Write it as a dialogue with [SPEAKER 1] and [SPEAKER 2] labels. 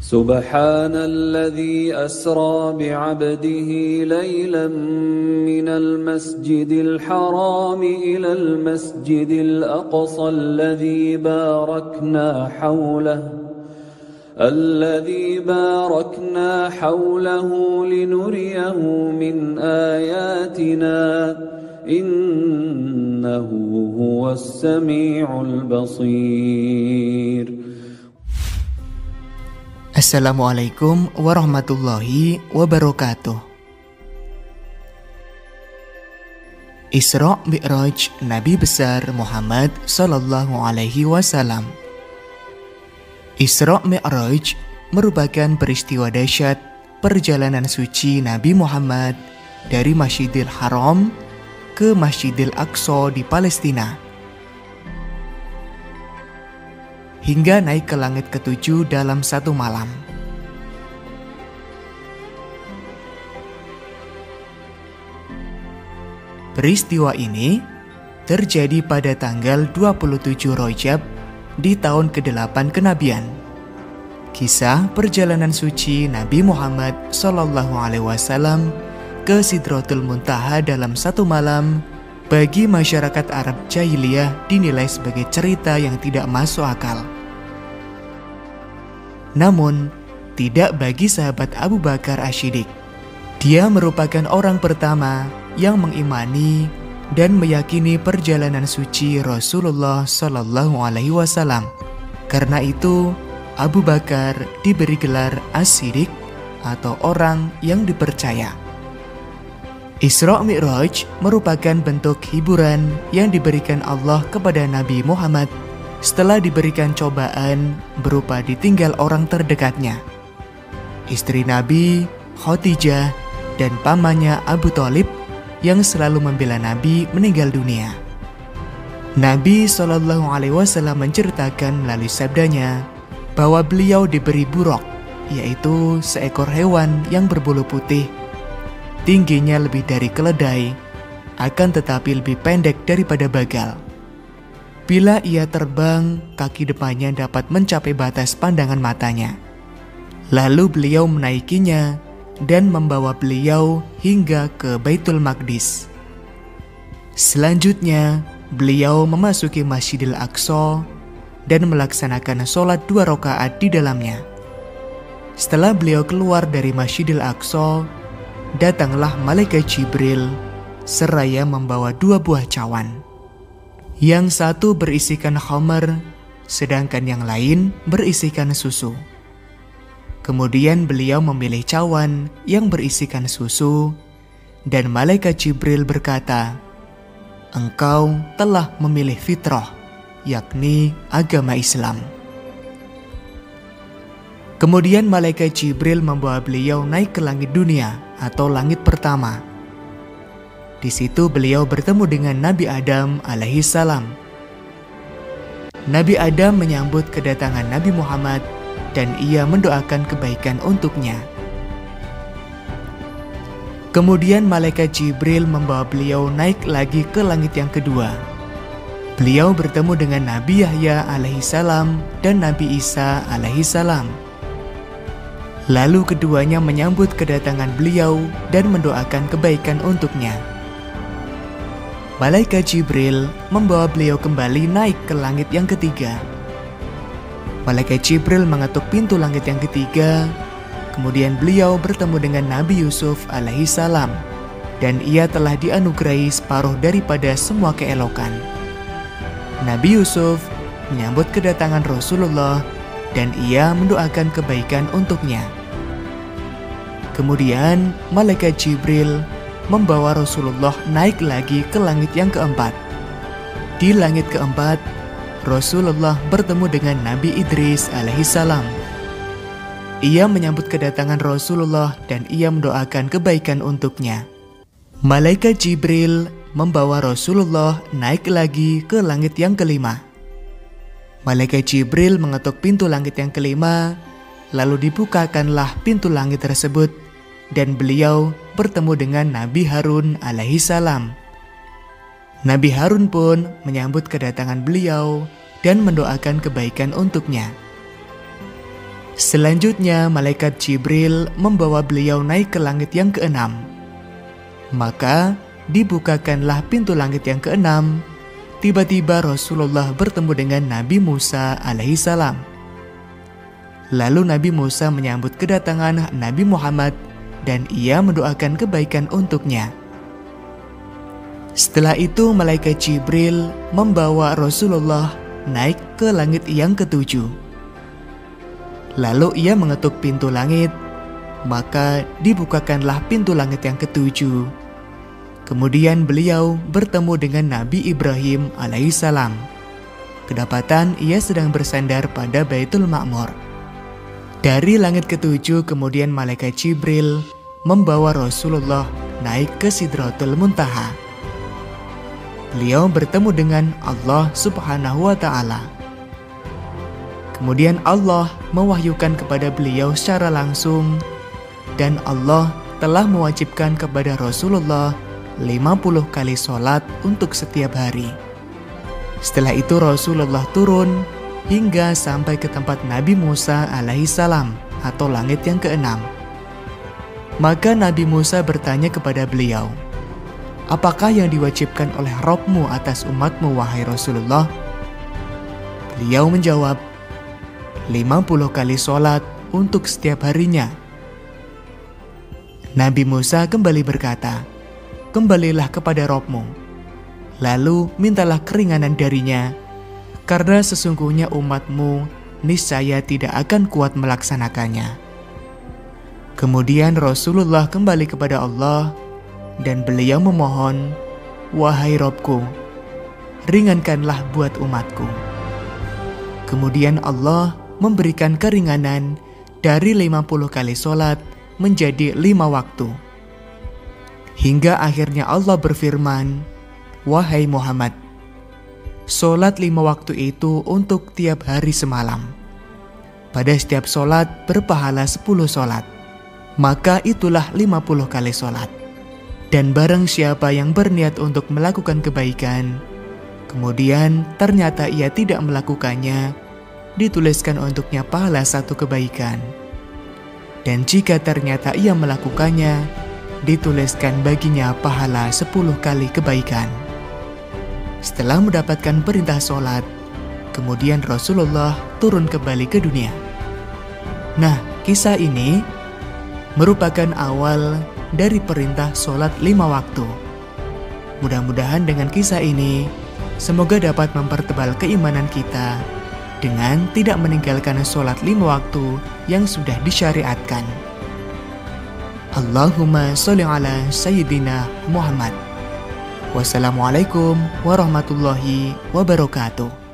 [SPEAKER 1] سبحان الذي أسرى بعبده ليلا من المسجد الحرام إلى المسجد الأقصى الذي باركنا حوله لنريه من آياتنا إنه هو السميع البصير.
[SPEAKER 2] Assalamualaikum warahmatullahi wabarakatuh. Isra Mi'raj Nabi besar Muhammad sallallahu alaihi wasallam. Isra Mi'raj merupakan peristiwa dahsyat perjalanan suci Nabi Muhammad dari Masjidil Haram ke Masjidil Aqsa di Palestina, hingga naik ke langit ketujuh dalam satu malam. Peristiwa ini terjadi pada tanggal 27 Rajab di tahun ke-8 kenabian. Kisah perjalanan suci Nabi Muhammad SAW ke Sidratul Muntaha dalam satu malam bagi masyarakat Arab Jahiliyah dinilai sebagai cerita yang tidak masuk akal. Namun, tidak bagi sahabat Abu Bakar Asy-Syiddiq. Dia merupakan orang pertama yang mengimani dan meyakini perjalanan suci Rasulullah Sallallahu Alaihi Wasallam. Karena itu, Abu Bakar diberi gelar As-Siddiq atau orang yang dipercaya. Isra Mi'raj merupakan bentuk hiburan yang diberikan Allah kepada Nabi Muhammad setelah diberikan cobaan berupa ditinggal orang terdekatnya, istri Nabi, Khadijah, dan pamannya Abu Thalib yang selalu membela Nabi meninggal dunia. Nabi SAW menceritakan melalui sabdanya bahwa beliau diberi buraq, yaitu seekor hewan yang berbulu putih, tingginya lebih dari keledai, akan tetapi lebih pendek daripada bagal. Bila ia terbang, kaki depannya dapat mencapai batas pandangan matanya. Lalu beliau menaikinya dan membawa beliau hingga ke Baitul Maqdis. Selanjutnya, beliau memasuki Masjidil Aqsa dan melaksanakan sholat 2 rakaat di dalamnya. Setelah beliau keluar dari Masjidil Aqsa, datanglah malaikat Jibril seraya membawa 2 buah cawan. Yang satu berisikan khamar, sedangkan yang lain berisikan susu. Kemudian beliau memilih cawan yang berisikan susu, dan malaikat Jibril berkata, "Engkau telah memilih fitrah, yakni agama Islam." Kemudian malaikat Jibril membawa beliau naik ke langit dunia atau langit pertama. Di situ beliau bertemu dengan Nabi Adam alaihi salam. Nabi Adam menyambut kedatangan Nabi Muhammad dan ia mendoakan kebaikan untuknya. Kemudian malaikat Jibril membawa beliau naik lagi ke langit yang kedua. Beliau bertemu dengan Nabi Yahya alaihi salam dan Nabi Isa alaihi salam. Lalu keduanya menyambut kedatangan beliau dan mendoakan kebaikan untuknya. Malaikat Jibril membawa beliau kembali naik ke langit yang ketiga. Malaikat Jibril mengetuk pintu langit yang ketiga. Kemudian beliau bertemu dengan Nabi Yusuf alaihi salam, dan ia telah dianugerahi separuh daripada semua keelokan. Nabi Yusuf menyambut kedatangan Rasulullah dan ia mendoakan kebaikan untuknya. Kemudian malaikat Jibril membawa Rasulullah naik lagi ke langit yang keempat. Di langit keempat, Rasulullah bertemu dengan Nabi Idris alaihi salam. Ia menyambut kedatangan Rasulullah dan ia mendoakan kebaikan untuknya. Malaikat Jibril membawa Rasulullah naik lagi ke langit yang kelima. Malaikat Jibril mengetuk pintu langit yang kelima, lalu dibukakanlah pintu langit tersebut dan beliau bertemu dengan Nabi Harun alaihi salam. Nabi Harun pun menyambut kedatangan beliau dan mendoakan kebaikan untuknya. Selanjutnya malaikat Jibril membawa beliau naik ke langit yang keenam. Maka dibukakanlah pintu langit yang keenam. Tiba-tiba Rasulullah bertemu dengan Nabi Musa alaihissalam. Lalu Nabi Musa menyambut kedatangan Nabi Muhammad dan ia mendoakan kebaikan untuknya. Setelah itu malaikat Jibril membawa Rasulullah naik ke langit yang ketujuh. Lalu ia mengetuk pintu langit, maka dibukakanlah pintu langit yang ketujuh. Kemudian beliau bertemu dengan Nabi Ibrahim alaihissalam. Kedapatan ia sedang bersandar pada Baitul Ma'mur. Dari langit ketujuh kemudian malaikat Jibril membawa Rasulullah naik ke Sidratul Muntaha. Beliau bertemu dengan Allah Subhanahu wa Ta'ala. Kemudian Allah mewahyukan kepada beliau secara langsung, dan Allah telah mewajibkan kepada Rasulullah 50 kali sholat untuk setiap hari. Setelah itu Rasulullah turun hingga sampai ke tempat Nabi Musa alaihissalam atau langit yang keenam. Maka Nabi Musa bertanya kepada beliau, "Apakah yang diwajibkan oleh Rabb-Mu atas umatmu, wahai Rasulullah?" Beliau menjawab, 50 kali sholat untuk setiap harinya. Nabi Musa kembali berkata, "Kembalilah kepada Rabb-Mu, lalu mintalah keringanan darinya, karena sesungguhnya umatmu niscaya tidak akan kuat melaksanakannya." Kemudian Rasulullah kembali kepada Allah dan beliau memohon, "Wahai Rabb-Ku, ringankanlah buat umatku." Kemudian Allah memberikan keringanan dari 50 kali sholat menjadi 5 waktu. Hingga akhirnya Allah berfirman, "Wahai Muhammad, sholat 5 waktu itu untuk tiap hari semalam. Pada setiap sholat berpahala 10 sholat. Maka itulah 50 kali sholat. Dan barang siapa yang berniat untuk melakukan kebaikan, kemudian ternyata ia tidak melakukannya, dituliskan untuknya pahala 1 kebaikan. Dan jika ternyata ia melakukannya, dituliskan baginya pahala 10 kali kebaikan." Setelah mendapatkan perintah sholat, kemudian Rasulullah turun kembali ke dunia. Nah, kisah ini merupakan awal dari perintah sholat 5 waktu. Mudah-mudahan dengan kisah ini, semoga dapat mempertebal keimanan kita dengan tidak meninggalkan sholat 5 waktu yang sudah disyariatkan. Allahumma sholli ala Sayyidina Muhammad. Wassalamualaikum warahmatullahi wabarakatuh.